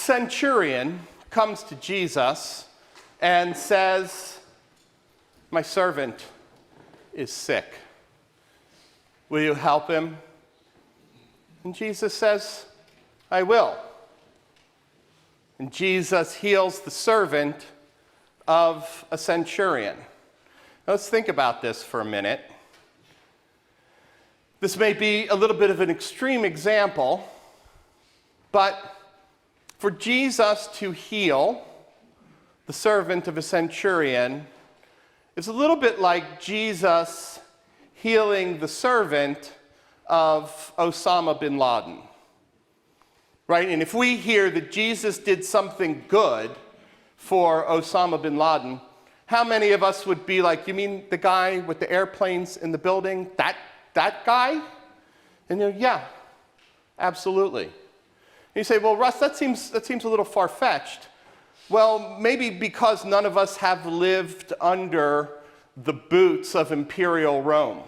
centurion comes to Jesus and says, "My servant is sick. Will you help him?" And Jesus says, "I will." And Jesus heals the servant of a centurion. Now, let's think about this for a minute. This may be a little bit of an extreme example, but for Jesus to heal the servant of a centurion is a little bit like Jesus healing the servant of Osama bin Laden, right? And if we hear that Jesus did something good for Osama bin Laden, how many of us would be like, "You mean the guy with the airplanes in the building? That guy?" And they're, "Yeah, absolutely." And you say, "Well, Russ, that seems a little far-fetched." Well, maybe because none of us have lived under the boots of imperial Rome,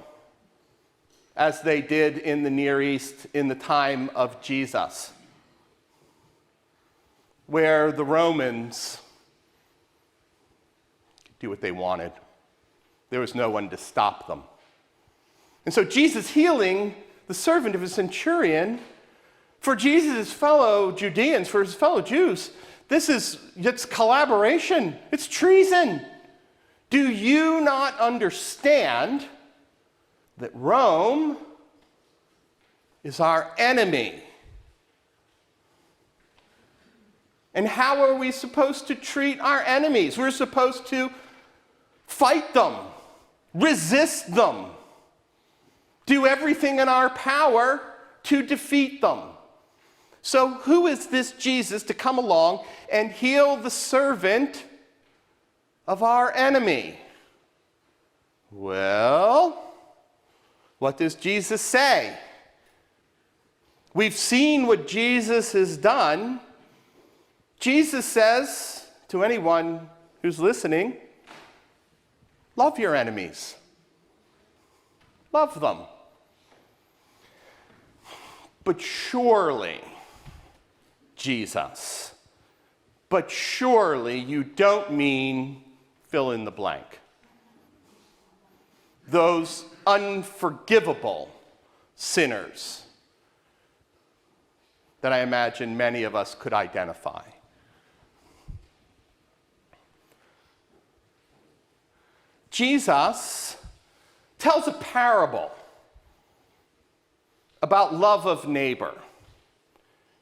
as they did in the Near East in the time of Jesus, where the Romans could do what they wanted. There was no one to stop them. And so Jesus healing the servant of a centurion, for Jesus' fellow Judeans, for his fellow Jews, it's collaboration. It's treason. Do you not understand that Rome is our enemy? And how are we supposed to treat our enemies? We're supposed to fight them, resist them, do everything in our power to defeat them. So who is this Jesus to come along and heal the servant of our enemy? Well, what does Jesus say? We've seen what Jesus has done. Jesus says to anyone who's listening, love your enemies. Love them. But surely, Jesus, but surely you don't mean fill in the blank. Those unforgivable sinners that I imagine many of us could identify. Jesus tells a parable about love of neighbor.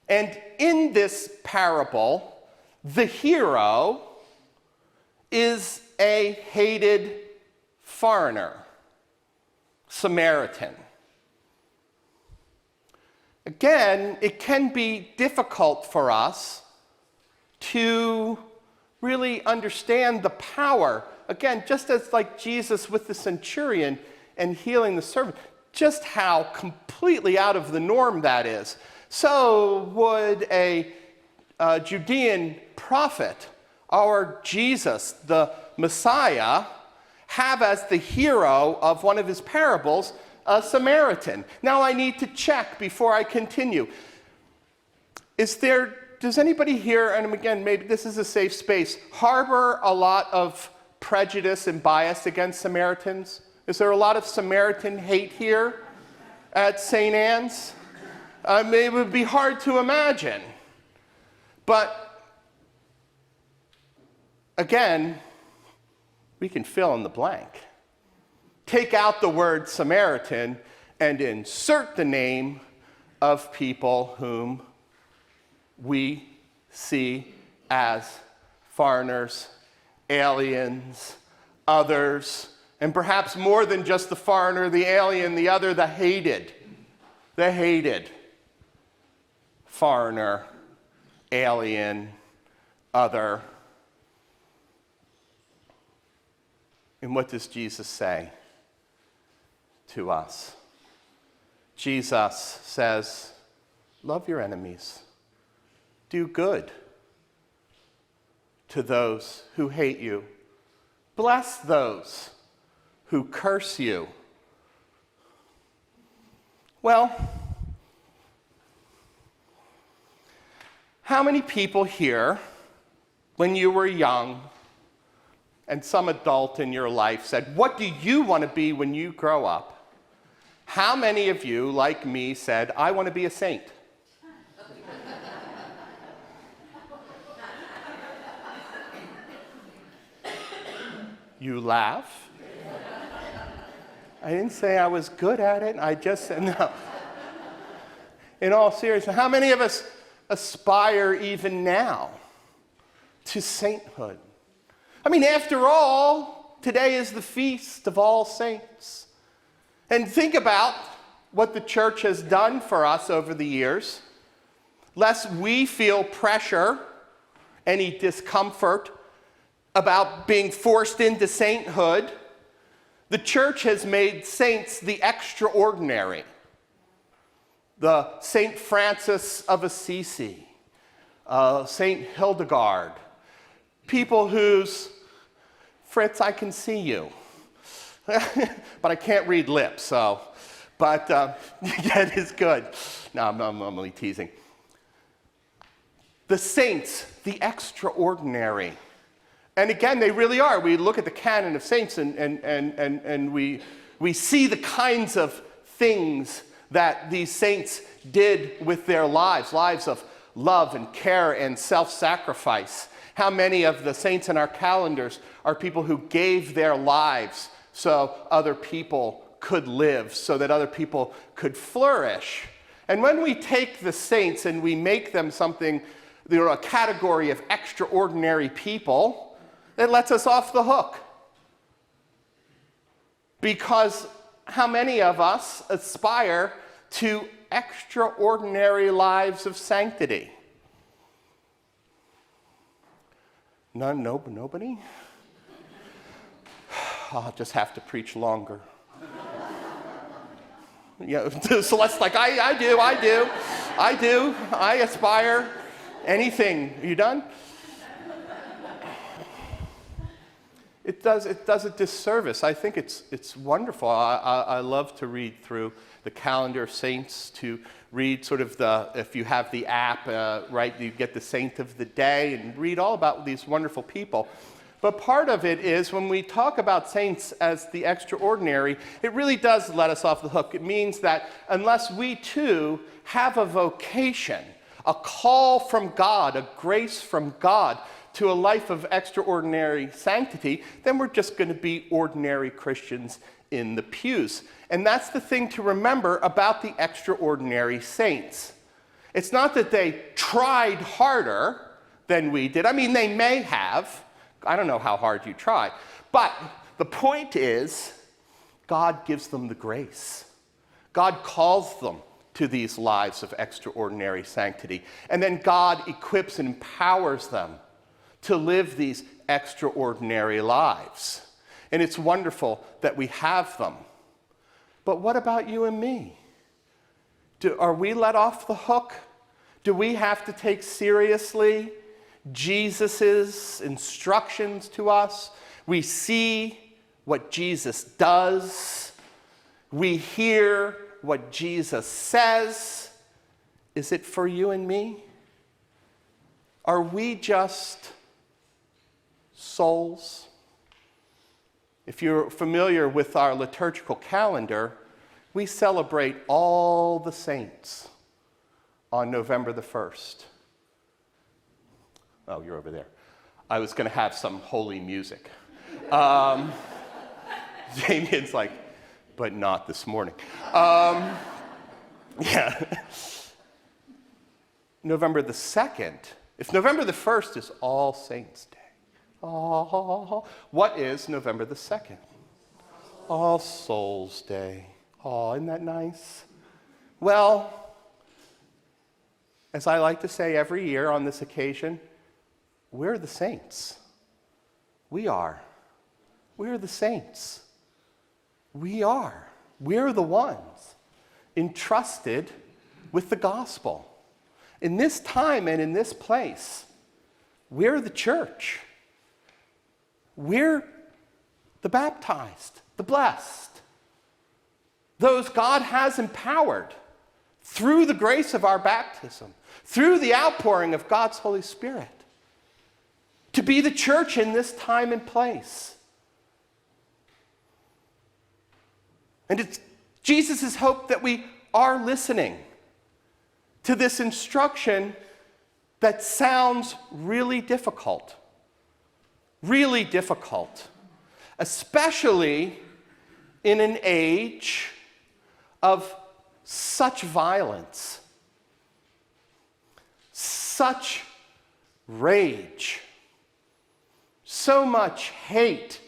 And in this parable, the hero is a hated foreigner, Samaritan. Again, it can be difficult for us to really understand the power. Again, just as like Jesus with the centurion and healing the servant, just how completely out of the norm that is. So would a Judean prophet, our Jesus, the Messiah, have as the hero of one of his parables a Samaritan. Now I need to check before I continue. Does anybody here, and again, maybe this is a safe space, harbor a lot of prejudice and bias against Samaritans? Is there a lot of Samaritan hate here at St. Anne's? It would be hard to imagine. But again, we can fill in the blank. Take out the word Samaritan and insert the name of people whom we see as foreigners, aliens, others, and perhaps more than just the foreigner, the alien, the other, the hated foreigner, alien, other. And what does Jesus say to us? Jesus says, love your enemies. Do good to those who hate you. Bless those who curse you. Well, How many people here, when you were young, and some adult in your life said, "What do you want to be when you grow up?" How many of you, like me, said, "I want to be a saint"? You laugh. I didn't say I was good at it. I just said no. In all seriousness, how many of us aspire even now to sainthood? I mean, after all, today is the feast of all saints. And think about what the church has done for us over the years. Lest we feel pressure, any discomfort about being forced into sainthood, the church has made saints the extraordinary. The St. Francis of Assisi, St. Hildegard, people whose, Fritz, I can see you, but I can't read lips, so, but that is good. No, I'm only teasing. The saints, the extraordinary. And again, they really are. We look at the canon of saints and we see the kinds of things that these saints did with their lives of love and care and self-sacrifice. How many of the saints in our calendars are people who gave their lives so other people could live, so that other people could flourish? And when we take the saints and we make them something, a category of extraordinary people, it lets us off the hook. Because how many of us aspire to extraordinary lives of sanctity? None, nobody? I'll just have to preach longer. Yeah, Celeste's like, I do. I aspire. Anything. Are you done? It does a disservice. I think it's wonderful. I love to read through the calendar of saints, to read sort of if you have the app, right, you get the saint of the day and read all about these wonderful people. But part of it is when we talk about saints as the extraordinary, it really does let us off the hook. It means that unless we too have a vocation, a call from God, a grace from God, to a life of extraordinary sanctity, then we're just going to be ordinary Christians in the pews. And that's the thing to remember about the extraordinary saints. It's not that they tried harder than we did. I mean, they may have. I don't know how hard you try. But the point is, God gives them the grace. God calls them to these lives of extraordinary sanctity. And then God equips and empowers them to live these extraordinary lives. And it's wonderful that we have them. But what about you and me? Are we let off the hook? Do we have to take seriously Jesus' instructions to us? We see what Jesus does. We hear what Jesus says. Is it for you and me? Are we just souls? If you're familiar with our liturgical calendar, we celebrate all the saints on November the 1st. Oh, you're over there. I was going to have some holy music. Damien's like, but not this morning. Yeah. November the 2nd, if November the 1st is All Saints' Day, what is November the 2nd? All Souls' Day. Oh, isn't that nice? Well, as I like to say every year on this occasion, we're the saints. We are. We're the saints. We are. We're the ones entrusted with the gospel. In this time and in this place, we're the church. We're the baptized, the blessed, those God has empowered through the grace of our baptism, through the outpouring of God's Holy Spirit, to be the church in this time and place. And it's Jesus' hope that we are listening to this instruction that sounds really difficult, especially in an age of such violence, such rage, so much hate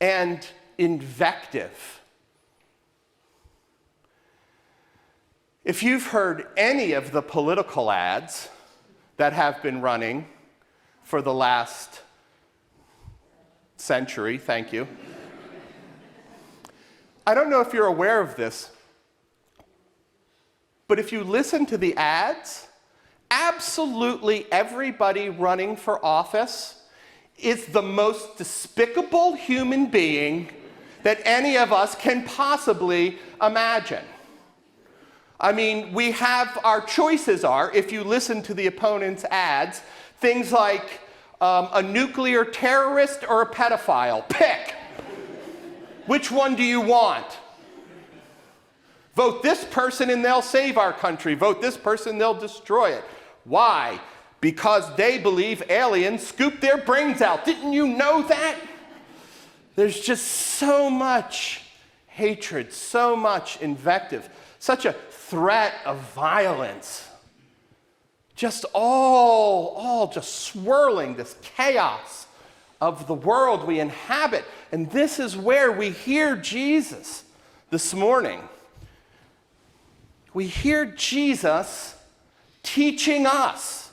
and invective. If you've heard any of the political ads that have been running for the last century, thank you. I don't know if you're aware of this, but if you listen to the ads, absolutely everybody running for office is the most despicable human being that any of us can possibly imagine. I mean, we have, our choices are, if you listen to the opponent's ads, things like a nuclear terrorist or a pedophile. Pick. Which one do you want? Vote this person and they'll save our country. Vote this person, they'll destroy it. Why? Because they believe aliens scoop their brains out. Didn't you know that? There's just so much hatred, so much invective, such a threat of violence. Just all just swirling this chaos of the world we inhabit. And this is where we hear Jesus this morning. We hear Jesus teaching us.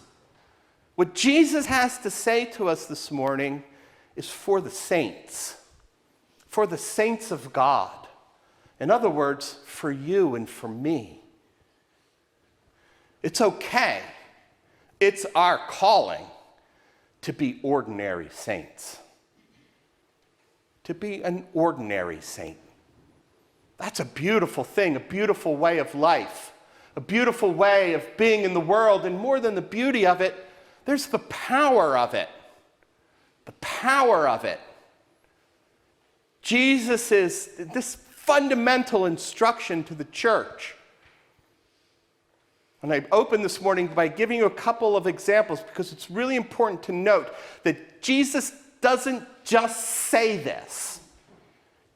What Jesus has to say to us this morning is for the saints of God. In other words, for you and for me. It's okay. It's our calling to be ordinary saints. To be an ordinary saint. That's a beautiful thing, a beautiful way of life, a beautiful way of being in the world, and more than the beauty of it, there's the power of it. The power of it. Jesus is this fundamental instruction to the church. And I opened this morning by giving you a couple of examples because it's really important to note that Jesus doesn't just say this.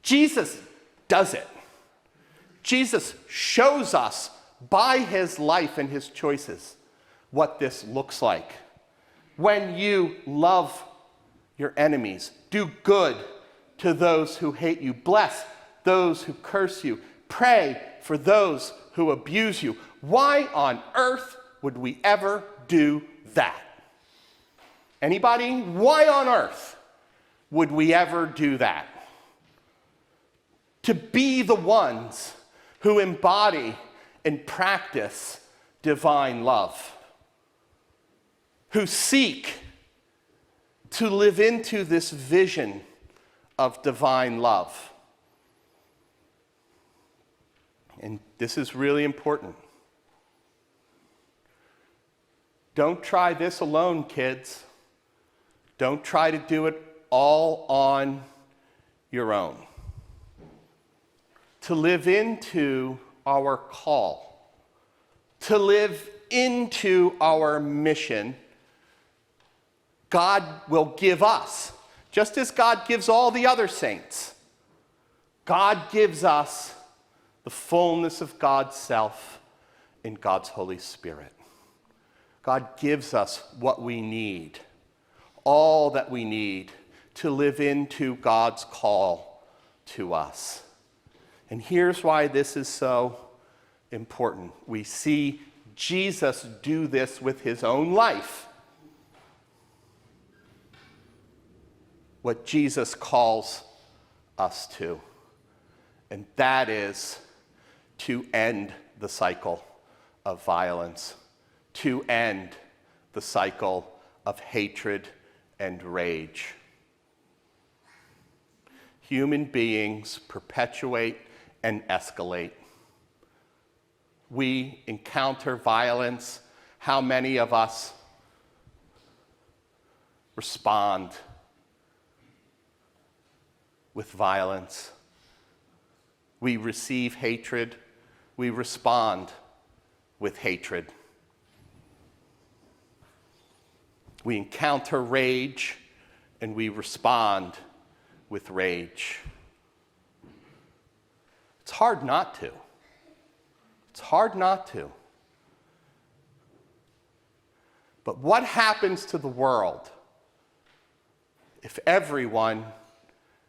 Jesus does it. Jesus shows us by his life and his choices what this looks like. When you love your enemies, do good to those who hate you, bless those who curse you, pray for those who abuse you. Why on earth would we ever do that? Anybody? Why on earth would we ever do that? To be the ones who embody and practice divine love, who seek to live into this vision of divine love. And this is really important. Don't try this alone, kids. Don't try to do it all on your own. To live into our call, to live into our mission, God will give us, just as God gives all the other saints, God gives us the fullness of God's self in God's Holy Spirit. God gives us what we need, all that we need to live into God's call to us. And here's why this is so important. We see Jesus do this with his own life. What Jesus calls us to, and that is to end the cycle of violence, to end the cycle of hatred and rage. Human beings perpetuate and escalate. we encounter violence, how many of us respond with violence? We receive hatred, we respond with hatred. We encounter rage, and we respond with rage. It's hard not to. It's hard not to. But what happens to the world if everyone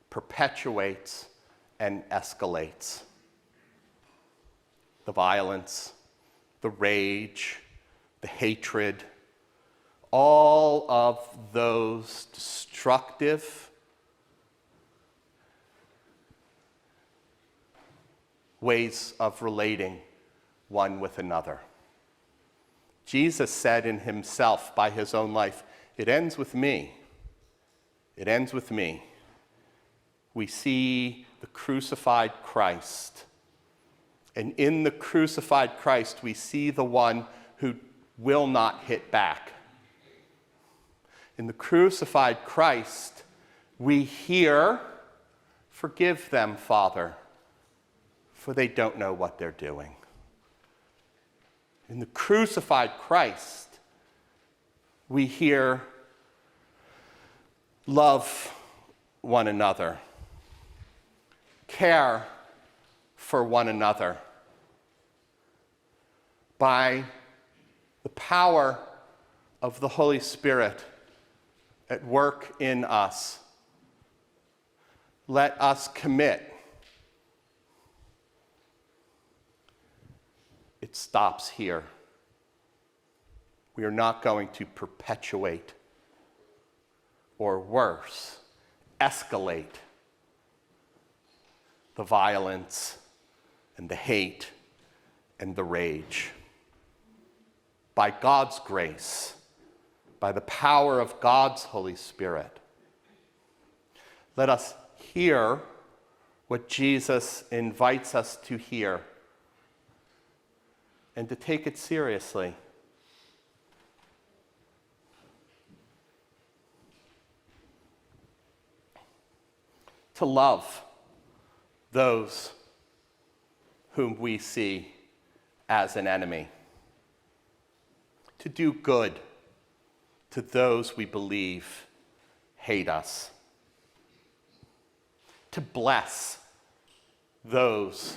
perpetuates and escalates the violence, the rage, the hatred, all of those destructive ways of relating one with another? Jesus said in himself, by his own life, it ends with me. It ends with me. We see the crucified Christ. And in the crucified Christ, we see the one who will not hit back. In the crucified Christ, we hear, "Forgive them, Father, for they don't know what they're doing." In the crucified Christ, we hear, "Love one another, care for one another." By the power of the Holy Spirit at work in us, let us commit. It stops here. We are not going to perpetuate, or worse, escalate the violence and the hate and the rage. By God's grace, by the power of God's Holy Spirit, let us hear what Jesus invites us to hear and to take it seriously. To love those whom we see as an enemy. To do good to those we believe hate us. To bless those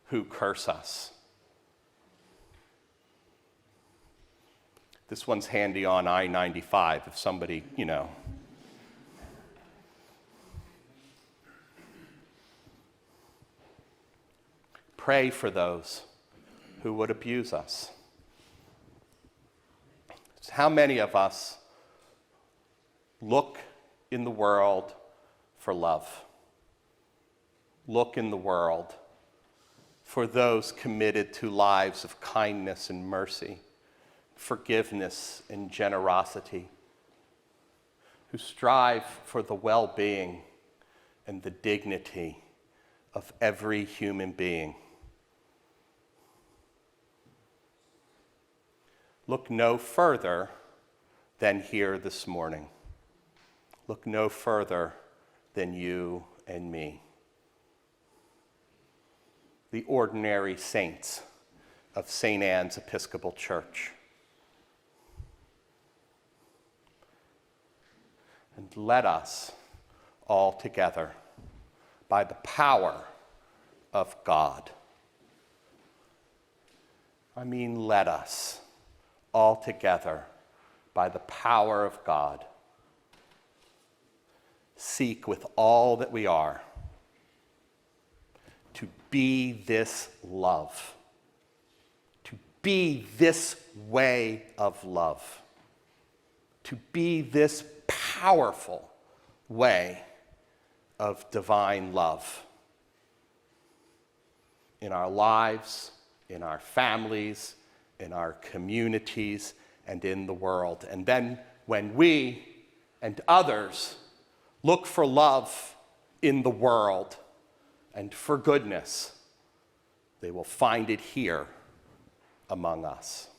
who curse us. This one's handy on I-95 if somebody, Pray for those who would abuse us. How many of us look in the world for love? Look in the world for those committed to lives of kindness and mercy, forgiveness and generosity, who strive for the well-being and the dignity of every human being. Look no further than here this morning. Look no further than you and me. The ordinary saints of St. Anne's Episcopal Church. And let us all together, by the power of God, let us all together, by the power of God, seek with all that we are to be this love, to be this way of love, to be this powerful way of divine love in our lives, in our families, in our communities, and in the world. And then when we and others look for love in the world and for goodness, they will find it here among us.